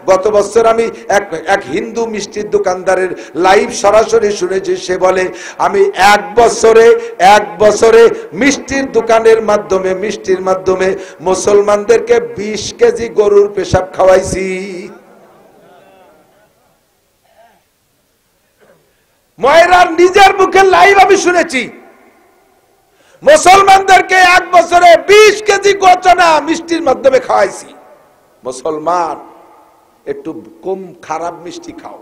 গত বছর আমি এক হিন্দু মিষ্টির দোকানদারের লাইভ সরাসরি শুনেছি, সে বলে আমি এক বছরে মিষ্টির দোকানের মাধ্যমে মিষ্টির মাধ্যমে মুসলমানদেরকে 20 কেজি গরুর পেশাব খাওয়াইছি। ময়রার নিজের মুখে লাইভ আমি শুনেছি, মুসলমানদেরকে এক বছরে 20 কেজি গোচনা মিষ্টির মাধ্যমে খাওয়াইছি। মুসলমান একটু কম খারাপ মিষ্টি খাও,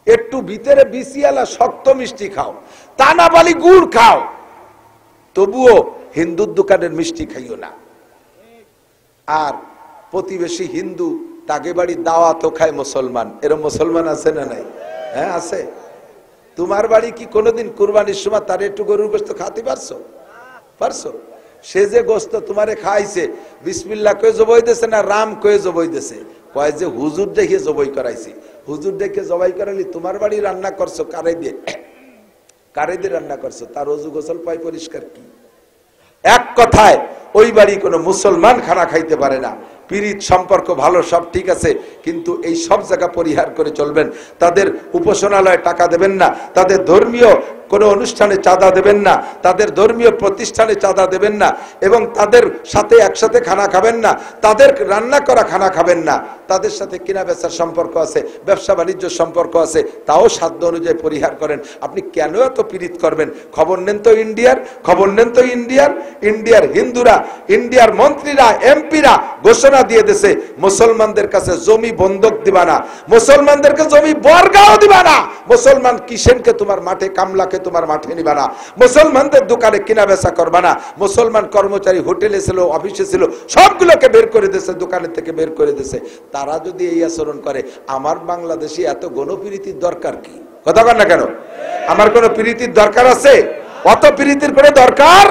একটু ভিতরে বিসিয়ালা শক্ত মিষ্টি খাও, তানাবালি গুড় খাও, তবুও হিন্দুর দোকানের মিষ্টি খাইও না। আর প্রতিবেশী হিন্দু তাকে বাড়ি দাওয়াতও খায় মুসলমান, এরকম মুসলমান আছে না নাই? হ্যাঁ আছে। তোমার বাড়ি কি কোনোদিন কুরবানির সময় তার একটু গরুর গোশত খাতে পারছো? সে যে গোশত তোমারে খাইছে, বিসমিল্লাহ কয়ে জবাই দিয়েছে না রাম কয়ে জবাই দিয়েছে? কয় যে হুজুর দেখে জবাই করাইছি। হুজুর দেখে জবাই করাইলি তোমার বাড়ি রান্না করছো কারে দিয়ে রান্না করছো? তার ওযু গোসল পাই পরিষ্কার কি? এক কথায় ওই বাড়ি কোনো মুসলমান খানা খাইতে পারে না। পীড়িত সম্পর্ক ভালো, সব ঠিক আছে, কিন্তু এই সব জায়গা পরিহার করে চলবেন। তাদের উপাসনালয়ে টাকা দেবেন না, তাদের ধর্মীয় কোনো অনুষ্ঠানে চাঁদা দেবেন না, তাদের ধর্মীয় প্রতিষ্ঠানে চাঁদা দেবেন না, এবং তাদের সাথে একসাথে খানা খাবেন না, তাদের রান্না করা খানা খাবেন না। তাদের সাথে কেনা বেচার সম্পর্ক আছে, ব্যবসা বাণিজ্য সম্পর্ক আছে, তাও সাধ্য অনুযায়ী পরিহার করেন। আপনি কেন এত পীড়িত করবেন? খবর নেন তো ইন্ডিয়ার হিন্দুরা, ইন্ডিয়ার মন্ত্রীরা, এমপিরা ঘোষণা দিয়ে দিয়েছে মুসলমানদের কাছে জমি বন্ধক দিবা না, মুসলমানদেরকে জমি বর্গাও দিবা না, মুসলমান কিষেনকে তোমার মাঠে, কামলাকে তোমার মাঠে নিবা না, মুসলমানদের দোকানে কিনা বেচা করবা না, মুসলমান কর্মচারী হোটেলে ছিল, অফিসে ছিল, সবগুলোকে বের করে দিয়েছে, দোকানের থেকে বের করে দিয়েছে। তারা যদি এই আচরণ করে, আমার বাংলাদেশে এত গণপ্রীতির দরকার কি? কথা বল না কেন? আমার কোনো প্রীতির দরকার আছে? অত প্রীতির করে দরকার?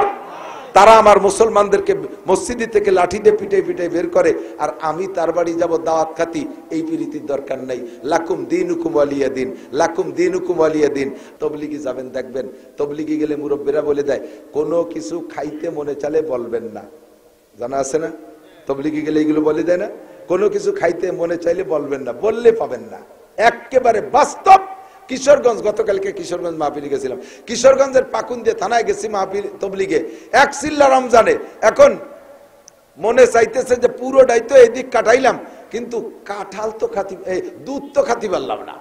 তারা আমার মুসলমানদেরকে মসজিদ থেকে লাঠি দিয়ে পিটাই বের করে, আর আমি তার বাড়ি যাব দাওয়াত খাতি। এই প্রীতির দরকার নাই। লাকুম দীনুকুম ওয়ালিয়া দিন, লাকুম দীনুকুম ওয়ালিয়া দিন। তবলিগি যাবেন, দেখবেন তবলিগি গেলে মুরব্বীরা বলে দেয় কোনো কিছু খাইতে মনে চালে বলবেন না। জানা আছে না? তবলিগি গেলে এগুলো বলে দেয় না, কোনো কিছু খাইতে মনে চাইলে বলবেন না, বললে পাবেন না। একেবারে বাস্তব। কিশোরগঞ্জ, গতকালকে কিশোরগঞ্জ মাহফিলে গেছিলাম, কিশোরগঞ্জের পাকুন্দিয়া থানায় গেছি মাহফিল তবলিগে, এক চিল্লা রমজানে। এখন মনে চাইতেছে যে পুরোটাই তো এদিক কাটাইলাম, কিন্তু কাঁঠাল তো খাতি, দুধ তো খাতি পারলাম না।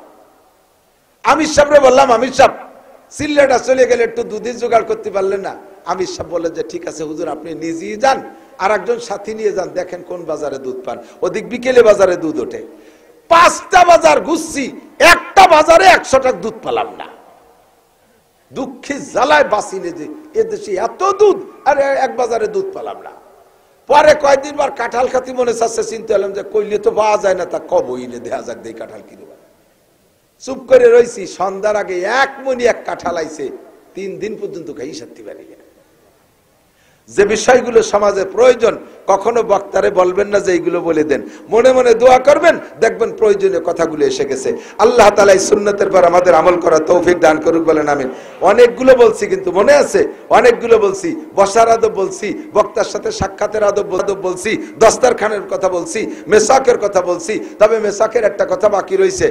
আমির সাহেবরে বললাম, আমির সাহেব সিলেটটা চলে গেলে একটু দুধের জোগাড় করতে পারলেন না? আমির সাহেব বললেন যে ঠিক আছে হুজুর, আপনি নিজেই যান, আর একজন সাথী নিয়ে যান, দেখেন কোন বাজারে দুধ পান। ওদিক বিকেলে বাজারে দুধ ওঠে। 5টা বাজার ঘুরছি, একটা বাজারে 100 টাকা দুধ পেলাম না। দুঃখে জ্বালায় বাঁচিলে যে এদেশে এত দুধ, আর এক বাজারে দুধ পেলাম না। পরে কয়েকদিন পর কাঁঠাল খাতি মনে চাচ্ছে, চিন্তা হলাম যে কইলে তো পাওয়া যায় না, তা কবইলে দেখা যাক দেই কাঁঠাল কিনবা। চুপ করে রয়েছি, সন্ধ্যার আগে 1 মণি 1 কাঁঠাল আইছে, 3 দিন পর্যন্ত খাই সারতে পারি না। যে বিষয়গুলো সমাজে প্রয়োজন, কখনো বক্তারে বলবেন না যে এইগুলো বলে দেন, মনে মনে দোয়া করবেন, দেখবেন প্রয়োজনীয় কথাগুলো এসে গেছে। আল্লাহ তাআলা এই সুন্নতের পর আমাদের আমল করার তৌফিক দান করুক, বলেন আমিন। অনেকগুলো বলছি, কিন্তু মনে আছে অনেকগুলো বলছি, বসার আদব বলছি, বক্তার সাথে সাক্ষাতের আদব বলছি, দস্তারখানের কথা বলছি, মেসাকের কথা বলছি। তবে মেসাকের একটা কথা বাকি রয়েছে,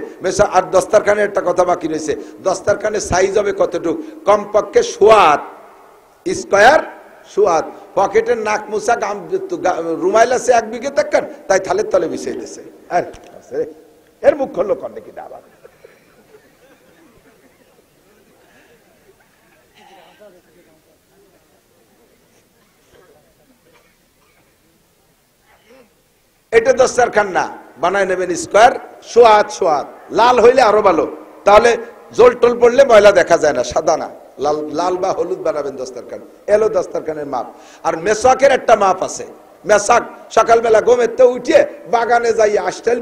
আর দস্তারখানের একটা কথা বাকি রয়েছে। দস্তারখানের সাইজ হবে কতটুক? কমপক্ষে সোয়াত স্কয়ার, সুয়াদ পকেটের নাক মুসা রুমাইল আছে 1 বিঘে থাকেন, তাই থালের তলে বিছিয়ে দিয়েছে। এর মুখ খুললো কন্যা কিনা আবার। এটা দস্তারখান না, বানায় নেবেন স্কয়ার, সোয়াদ লাল হইলে আরো ভালো, তাহলে জল টোল পড়লে ময়লা দেখা যায় না, সাদা না, লাল বা হলুদ বানাবেন দস্তারখান। এলো দস্তারখানের মাপ। আর মেসাকের একটা মাপ আছে। মেসাক সকালবেলা ঘুমেতে উঠিয়ে বাগানে যাই, আষ্টাইল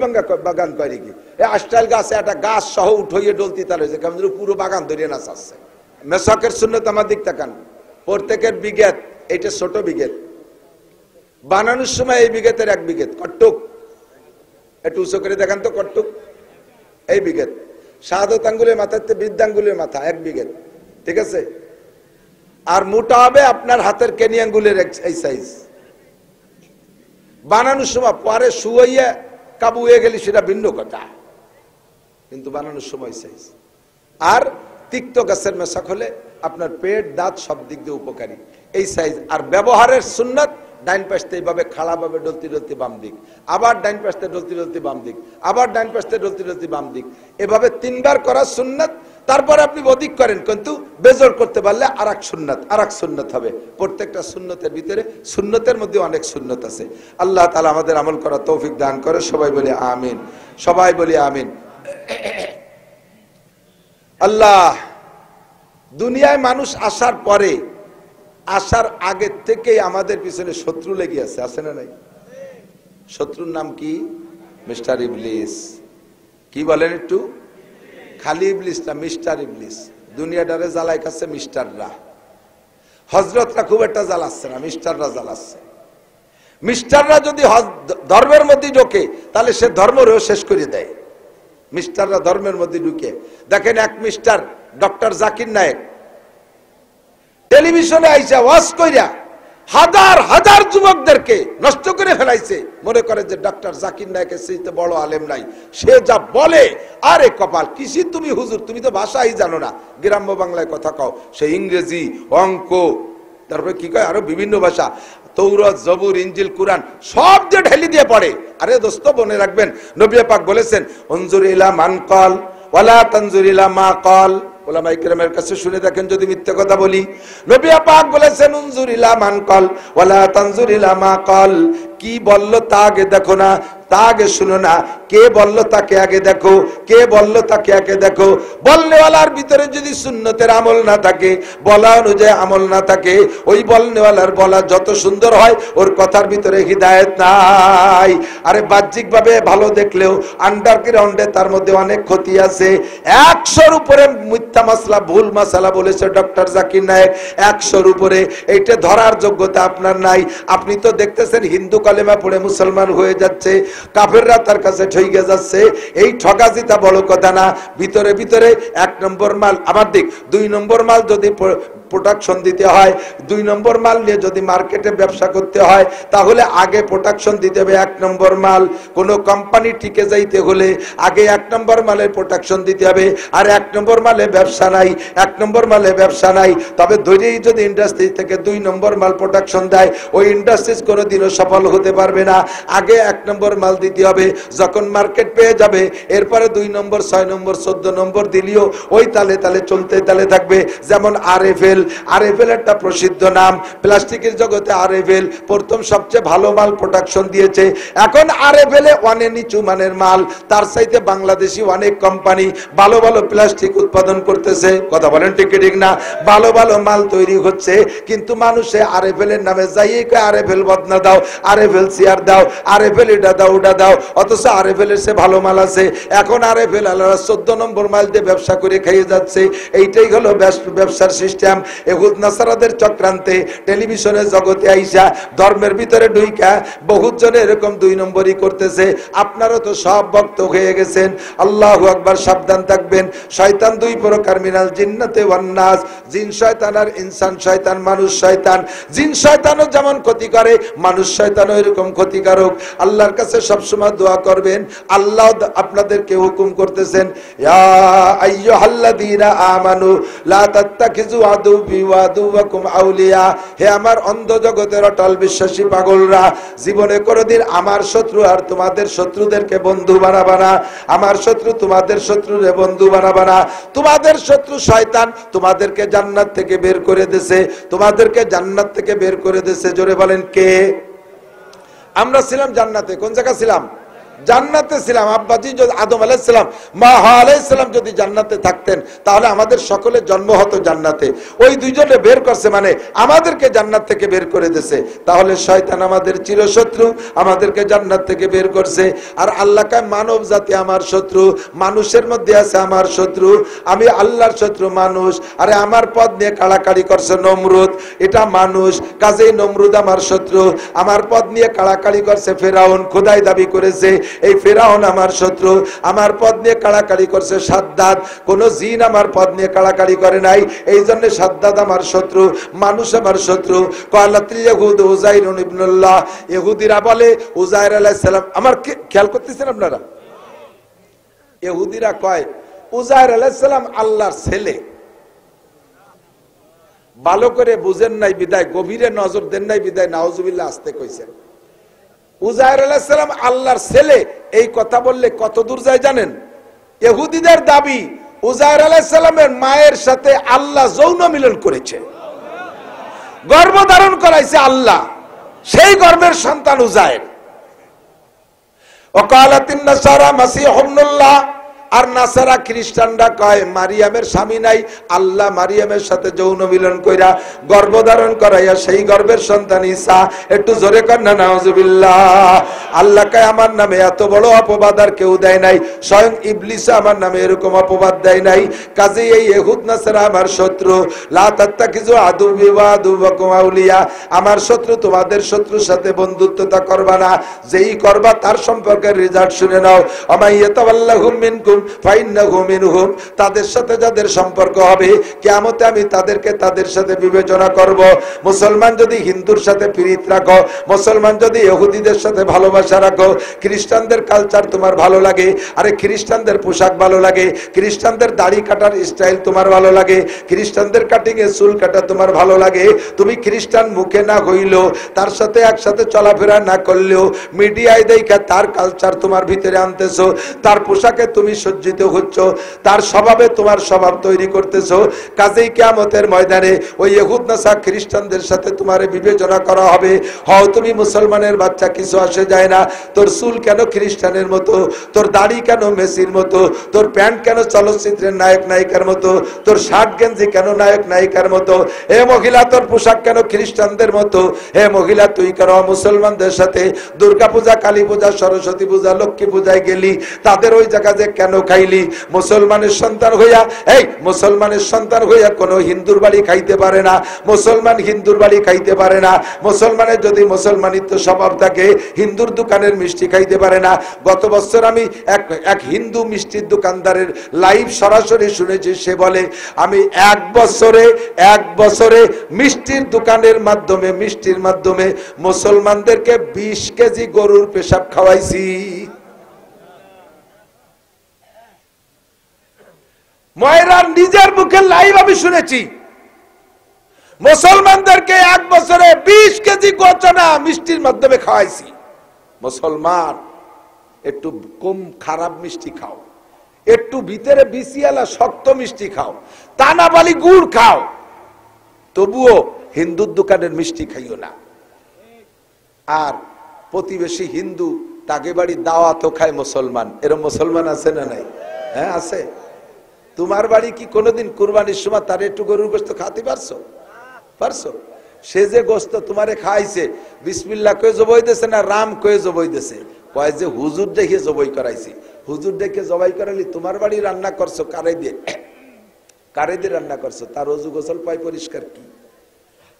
বাগান করে কি, এই আষ্টাইল গাছে একটা গাছ সহ উঠইয়ে ডলতি তার হয়েছে, কেমন পুরো বাগান ধরিয়ে নাচ আসছে। মেসাকের সুন্নত আমার দিক তাকান, প্রত্যেকের বিঘেত, এইটা ছোট বিঘেত, বানানোর সময় এই বিঘেতের 1 বিঘেত কট্টুক, একটু উঁচু করে দেখান তো কট্টুক, এই বিঘেত। শাহাদত আঙ্গুলের মাথাতে বৃদ্ধাঙ্গুলের মাথা 1 বিঘেত, ঠিক আছে? আর মোটা হবে আপনার হাতের কেনি আঙ্গুলের এই সাইজ। বানানোর সময় পরে শুয়াইয়া কাবু হয়ে গেলি সেটা ভিন্ন কথা, কিন্তু বানানোর সময় সাইজ। আর তিক্ত গাছের মেশাক হলে আপনার পেট দাঁত সব দিক দিয়ে উপকারী, এই সাইজ। আর ব্যবহারের সুন্নাত ডাইন পাশে এইভাবে খাড়া ভাবে ডলতি ডলতি বাম দিক, আবার ডাইন পাশে ডলতি ডলতি বাম দিক, আবার ডাইন পাশে ডলতি ডলতি বাম দিক, এভাবে 3 বার করা সুন্নাত। তারপর আপনি অধিক করেন, কিন্তু বেজোর করতে পারলে আর এক সুন্নাত হবে। প্রত্যেকটা সুন্নতের ভিতরে সুন্নতের মধ্যে অনেক সুন্নত আছে। আল্লাহ তাআলা আমাদের আমল করার তৌফিক দান করে। সবাই বলি আমিন, সবাই বলি আমিন। আল্লাহ, দুনিয়ায় মানুষ আসার পরে, আসার আগের থেকেই আমাদের পিছনে শত্রু লেগে আছে না নাই? শত্রুর নাম কি? মিস্টার ইবলিস। কি বলেন একটু? খালি ইবলিস না, মিস্টার ইবলিস। দুনিয়াটারে জ্বালাই খাচ্ছে মিস্টাররা। হযরতরা খুব একটা জ্বালাচ্ছে না, মিস্টাররা জ্বালাচ্ছে। মিস্টাররা যদি ধর্মের মধ্যে ঢোকে তাহলে সে ধর্মরেও শেষ করে দেয়। মিস্টাররা ধর্মের মধ্যে ঢুকে, দেখেন এক মিস্টার ডক্টর জাকির নায়েক টেলিভিশনে আইসা ওয়াজ কইরা হাজার হাজার যুবকদেরকে নষ্ট করে ফেলাইছে। মনে করে যে ডক্টর জাকির নায়েকের চেয়ে বড় আলেম নাই। সে যা বলে, আরে কপাল, কিসি তুমি হুজুর, তুমি তো ভাষাই জানো না, গ্রাম্য বাংলায় কথা কও। সে ইংরেজি, অঙ্ক, তারপরে কি কয় আরো বিভিন্ন ভাষা, তৌরাত, জবুর, ইনজিল, কুরআন সব যে ঢেলি দিয়ে পড়ে। আরে দোস্ত, মনে রাখবেন নবী পাক বলেছেন, উনজুর ইলা মান ক্বাল ওয়ালা তানজুর ইলা মা ক্বাল। ওলামায়ে কেরামের কাছে শুনে দেখেন যদি মিথ্যা কথা বলি। নবী পাক বলেছেন, উনজুর ইলা মান ক্বাল ওয়ালা তানজুর ইলা মা ক্বাল। কি বললো তা আগে দেখো না, তা আগে শুনো না। কে বললো তাকে আগে দেখো, কে বললো তাকে আগে দেখো। বলনেওয়ালার ভিতরে যদি সুন্নতের আমল না থাকে, বলা অনুযায়ী আমল না থাকে, ওই বলনেওয়ালার বলা যত সুন্দর হয়, ওর কথার ভিতরে হিদায়েত নাই। আরে বাহ্যিক ভাবে ভালো দেখলেও আন্ডারগ্রাউন্ডে তার মধ্যে অনেক ক্ষতি আছে। 100-র উপরে মিথ্যা মাসলা, ভুল মাসালা বলেছে ডক্টর জাকির নায়েক, 100-র উপরে। এইটা ধরার যোগ্যতা আপনার নাই। আপনি তো দেখতেছেন হিন্দু কালেমা পড়ে মুসলমান হয়ে যাচ্ছে, কাফেররা তার কাছে ঠকে যাচ্ছে। এই ঠকাজিটা বড় কথা না, ভিতরে ভিতরে 1 নম্বর মাল আমার দিক, 2 নম্বর মাল যদি প্রোডাকশন দিতে হয়, 2 নম্বর মাল নিয়ে যদি মার্কেটে ব্যবসা করতে হয়, তাহলে আগে প্রোডাকশন দিতে হবে 1 নম্বর মাল। কোনো কোম্পানি টিকে যাইতে হলে আগে 1 নম্বর মালের প্রোডাকশন দিতে হবে। আর 1 নম্বর মালে ব্যবসা নাই, 1 নম্বর মালে ব্যবসা নাই। তবে ধৈর্যই যদি ইন্ডাস্ট্রি থেকে 2 নম্বর মাল প্রোডাকশন দেয়, ওই ইন্ডাস্ট্রিজ কোনোদিনও সফল হতে পারবে না। আগে 1 নম্বর মাল দিতে হবে। যখন মার্কেট পেয়ে যাবে, এরপরে 2 নম্বর, 6 নম্বর, 14 নম্বর দিলেও ওই তালে তালে চলতে তালে থাকবে। যেমন আরএফএল, আরএফএল একটা প্রসিদ্ধ নাম প্লাস্টিকের জগতে। আরএফএল প্রথম সবচেয়ে ভালো মাল প্রোডাকশন দিয়েছে। এখন আরএফএল এ অনেক নিচু মানের মাল, তার চাইতে বাংলাদেশি অনেক কোম্পানি ভালো ভালো প্লাস্টিক উৎপাদন করতেছে। কথা বলেন ঠিক ঠিক না? ভালো ভালো মাল তৈরি হচ্ছে, কিন্তু মানুষে আরএফএল এর নামে যাইয়ে কয় আরএফএল বদনা দাও, আরএফএল চেয়ার দাও, আরএফএল এটা দাও ওটা দাও, অথচ আরএফএল এর সে ভালো মাল আছে। এখন আরএফএল আলাদা 14 নম্বর মাল দিয়ে ব্যবসা করে খেয়ে যাচ্ছে। এইটাই হলো ব্যবসার সিস্টেম। এহুদ নাসারাদের চক্রান্তে টেলিভিশনের জগতে আইসা ধর্মের ভিতরে ঢুইকা বহুত জনে এরকম 2 নম্বরই করতেছে। আপনারা তো সব ভক্ত হয়ে গেছেন। আল্লাহু আকবার। সাবধান থাকবেন। শয়তান 2 প্রকার, মিনাল জিন্নাতে ওয়ান নাস। জিন শয়তান আর ইনসান শয়তান, মানুষ শয়তান। জিন শয়তানও যেমন ক্ষতি করে, মানুষ শয়তানও এরকম ক্ষতিকারক। আল্লাহর কাছে সবসময় দোয়া করবেন। আল্লাহ আপনাদেরকে হুকুম করতেছেন, ইয়া আইয়ুহাল্লাযীনা আমানু লা তাত্তাখিযু আদুওয়ি ওয়া আদুওয়াকুম আউলিয়া। হে আমার অন্ধ জগতের অটল বিশ্বাসী পাগলরা, জীবনে কোনোদিন আমার শত্রু আর তোমাদের শত্রুদেরকে বন্ধু বানাবা না। আমার শত্রু তোমাদের শত্রুরে বন্ধু বানাবা না। তোমাদের শত্রু শয়তান তোমাদেরকে জান্নাত থেকে বের করে দিয়েছে, তোমাদেরকে জান্নাত থেকে বের করে দিয়েছে। জোরে বলেন কে? আমরা ছিলাম জান্নাতে। কোন জায়গা ছিলাম? জান্নাতে ছিলাম। আব্বাজি যদি আদম আলাইহিস সালাম, মা হাওয়া আলাইহিস সালাম যদি জান্নাতে থাকতেন, তাহলে আমাদের সকলের জন্ম হতো জান্নাতে। ওই দুইজনে বের করছে, মানে আমাদেরকে জান্নাত থেকে বের করে দিয়েছে। তাহলে শয়তান আমাদের চিরশত্রু, আমাদেরকে জান্নাত থেকে বের করছে। আর আল্লাহ কয় মানব জাতি আমার শত্রু, মানুষের মধ্যে আছে আমার শত্রু। আমি আল্লাহর শত্রু মানুষ। আরে আমার পদ নিয়ে কাড়াকাড়ি করছে নমরুদ, এটা মানুষ, কাজেই নমরুদ আমার শত্রু। আমার পদ নিয়ে কাড়াকাড়ি করছে ফেরাউন, খোদাই দাবি করেছে, এই ফেরাউন আমার শত্রু, আমার পদ নিয়ে কাড়াকাড়ি করছে সাদ্দাত, কোন জিন আমার পদ নিয়ে কাড়াকাড়ি করে নাই, এই জন্য সাদ্দাত আমার শত্রু, মানুষ আমার শত্রু। কালাতিল ইয়াহুদ উযাইরুন ইবনুল্লাহ, ইহুদিরা বলে উযাইর আলাইহিস সালাম, আমার খেয়াল করতেছেন আপনারা, ইহুদিরা কয় উযাইর আলাইহিস সালাম আল্লাহর ছেলে। ভালো করে বুঝেন নাই বিদায়, গভীরে নজর দেন নাই বিদায় নাউজুবিল্লাহ আসতে কইছেন। উযাইর আলাইহিস সালাম আল্লাহর ছেলে, এই কথা বললে কত দূর যায় জানেন? ইহুদিদের দাবি উযাইর আলাইহিস সালামের মায়ের সাথে আল্লাহ যৌন মিলন করেছে, গর্ভধারণ করাইছে আল্লাহ, সেই গর্ভের সন্তান উযাইর। ওয়াকালাতিন নাসারা মাসীহ ইবনুল্লাহ, আর নাসারা খ্রিস্টানরা কয় মারিয়ামের স্বামী নাই, আল্লাহ মারিয়ামের সাথে যৌন মিলন কইরা গর্ভধারণ করাইয়া সেই গর্ভের সন্তান ঈসা। একটু জোরে কর না নাউজুবিল্লাহ। আল্লাহ কয় আমার নামে এত বড় অপবাদ আর কেউ দেয় নাই, স্বয়ং ইবলিস আমার নামে এরকম অপবাদ দেয় নাই। কাজেই এই ইহুদ নাসারা আমার শত্রু। লা তাত্তাকিজু আদুবি ওয়া আদুবাকুম আউলিয়া, আমার শত্রু তোমাদের শত্রুর সাথে বন্ধুত্বতা করবা না, যেই করবা তার সম্পর্কে রেজাল্ট শুনে নাও। আমাইয়াতাওয়াল্লাহুম মিনকুম ফাইন্নাহু মিনহুম, তাদের সাথে যাদের সম্পর্ক হবে কিয়ামতে আমি তাদেরকে তাদের সাথে বিবেচনা করব। মুসলমান যদি হিন্দুর সাথে প্রীত রাখো, মুসলমান যদি ইহুদিদের সাথে ভালোবাসা রাখো, খ্রিস্টানদের কালচার তোমার ভালো লাগে, আরে খ্রিস্টানদের পোশাক ভালো লাগে, খ্রিস্টানদের দাড়ি কাটার স্টাইল তোমার ভালো লাগে, খ্রিস্টানদের কাটিং এ চুল কাটা তোমার ভালো লাগে, তুমি খ্রিস্টান মুখে না হইলেও, তার সাথে একসাথে চলাফেরা না করলেও মিডিয়ায় দেখা তার কালচার তোমার ভিতরে আনতেছো, তার পোশাকে তুমি সজ্জিত হচ্ছ, তার স্বভাবে তোমার স্বভাব তৈরি করতেছো। কাজেই কিয়ামতের ময়দানে ওই ইহুদ নাসারা খ্রিস্টানদের সাথে তোমার বিবেচনা করা হবে। হও তুমি মুসলমানের বাচ্চা, কিছু আসে যায় না, তোর চুল কেন খ্রিস্টানের মতো, তোর দাড়ি কেন মেসির মতো, তোর প্যান্ট কেন চলচ্চিত্রের নায়ক নায়িকার মতো, তোর শার্ট গেঞ্জি কেন নায়ক নায়িকার মতো, এ মহিলা তোর পোশাক কেন খ্রিস্টানদের মতো, হে মহিলা তুই কেন মুসলমানদের সাথে দুর্গা পূজা, কালী পূজা, সরস্বতী পূজা, লক্ষ্মী পূজায় গেলি, তাদের ওই জায়গাতে কেন খাইলি? মুসলমানের সন্তান হইয়া, এই মুসলমানের সন্তান হইয়া কোন হিন্দুর বাড়ি খাইতে পারে না, মুসলমান হিন্দুর বাড়ি খাইতে পারে না। মুসলমানের যদি মুসলমানিত্ব স্বভাব থাকে, হিন্দুর দোকানের মিষ্টি খাইতে পারে না। গত বছর আমি এক হিন্দু মিষ্টির দোকানদারের লাইভ সরাসরি শুনেছি, সে বলে আমি এক বছরে মিষ্টির দোকানের মাধ্যমে, মিষ্টির মাধ্যমে মুসলমানদেরকে 20 কেজি গরুর পেশাব খাওয়াইছি। ময়রার নিজের মুখে লাইভ আমি শুনেছি, মুসলমানদেরকে এক বছরে 20 কেজি গোচনা মিষ্টির মাধ্যমে খাওয়াইছি। মুসলমান একটু কম খারাপ মিষ্টি খাও, একটু ভিতরে বিসিয়ালা শক্ত মিষ্টি খাও, তানাবালি গুড় খাও, তবুও হিন্দুর দোকানের মিষ্টি খাইও না। আর প্রতিবেশী হিন্দু, তাকে বাড়ি দাওয়াতও খায় মুসলমান, এরকম মুসলমান আছে না নাই? হ্যাঁ আছে। তোমার বাড়ি কি কোনোদিন কুরবানির সময় তার একটু গরুর গোশত খাতে পারছো? সে যে গোশত তোমারে খাইছে, বিসমিল্লাহ কয়ে জবাই দিয়েছে না রাম কয়ে জবাই দিয়েছে? কয় যে হুজুর দেখে জবাই করাইছি। হুজুর দেখে জবাই করালি, তোমার বাড়ি রান্না করছো কারে দিয়ে রান্না করছো? তার ওযু গোসল পায় পরিষ্কার কি?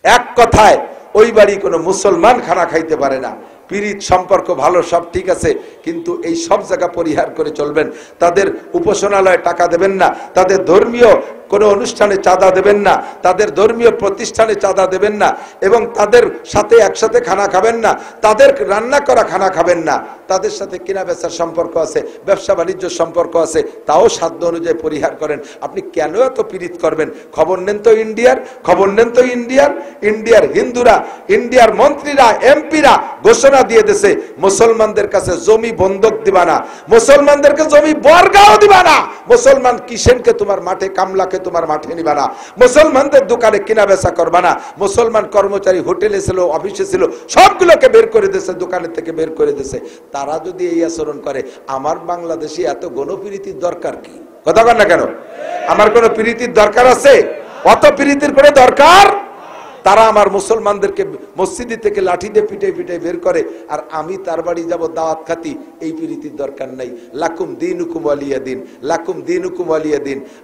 এক কথায় ওই বাড়ি কোনো মুসলমান খানা খাইতে পারে না। পীড়িত সম্পর্ক ভালো, সব ঠিক আছে, কিন্তু এই সব জায়গা পরিহার করে চলবেন। তাদের উপাসনালয়ে টাকা দেবেন না, তাদের ধর্মীয় কোনো অনুষ্ঠানে চাঁদা দেবেন না, তাদের ধর্মীয় প্রতিষ্ঠানে চাঁদা দেবেন না, এবং তাদের সাথে একসাথে খানা খাবেন না, তাদের রান্না করা খানা খাবেন না। তাদের সাথে কেনা বেচার সম্পর্ক আছে, ব্যবসা বাণিজ্য সম্পর্ক আছে, তাও সাধ্য অনুযায়ী পরিহার করেন। আপনি কেন এত পীড়িত করবেন? খবর নেন তো ইন্ডিয়ার হিন্দুরা, ইন্ডিয়ার মন্ত্রীরা, এমপিরা ঘোষণা দিয়ে দিয়েছে মুসলমানদের কাছে জমি বন্ধক দিবা না, মুসলমানদেরকে জমি বর্গাও দিবা না, মুসলমান কিষেনকে তোমার মাঠে, কামলাকে তোমার মাঠে নিবা না, মুসলমানদের দোকানে কিনা বেচা করবা না, মুসলমান কর্মচারী হোটেলে ছিল, অফিসে ছিল, সবগুলোকে বের করে দিয়েছে, দোকানের থেকে বের করে দিয়েছে। তারা যদি এই আচরণ করে, আমার বাংলাদেশে এত গণপ্রীতির দরকার কি? কথা বল না কেন? আমার কোনো প্রীতির দরকার আছে? অত প্রীতির করে দরকার? তারা আমার মুসলমানদেরকে মসজিদ থেকে লাঠি দিয়ে পিটে পিটে বের করে, আর আমি তার বাড়ি যাব দাওয়াত খাতি। এই প্রীতির দরকার নাই। লাকুম দিনুকুম ওয়ালিয়া দিন, লাকুম দিনুকুম ওয়ালিয়া দিন।